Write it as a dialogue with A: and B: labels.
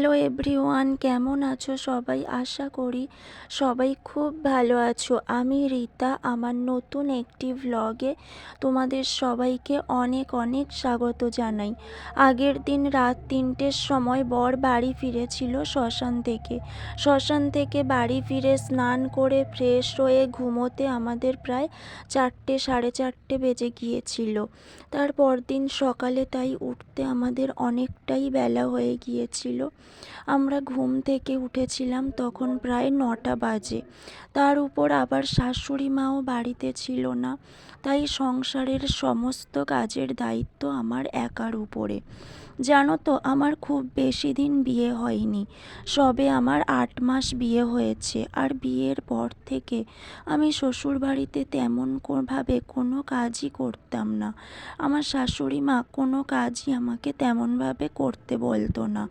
A: Hello everyone, কেমন আছো সবাই? আশা করি সবাই খুব ভালো আছো। আমি রীতা, আমার নতুন একটি ভ্লগে তোমাদের সবাইকে অনেক অনেক স্বাগত জানাই। আগের দিন রাত 3টের সময় বর বাড়ি ফিরেছিল শ্মশান থেকে বাড়ি ফিরে স্নান করে ফ্রেশ হয়ে ঘুমোতে আমাদের প্রায় 4টে সাড়ে 4টে বেজে গিয়েছিল। তারপর দিন সকালে তাই উঠতে আমাদের অনেকটাই বেলা হয়ে গিয়েছিল। আমরা ঘুম থেকে উঠেছিলাম তখন প্রায় 9টা বাজে। তার উপর আবার শাশুড়ি মাও বাড়িতে ছিল না, তাই সংসারের সমস্ত কাজের দায়িত্ব আমার একার উপরে। জানো তো, আমার খুব বেশি দিন বিয়ে হয়নি, সবে আমার 8 মাস বিয়ে হয়েছে। আর বিয়ের পর থেকে আমি শ্বশুরবাড়িতে তেমন ভাবে কোনো কাজই করতাম না। আমার শাশুড়ি মা কোনো কাজই আমাকে তেমনভাবে করতে বলতো না।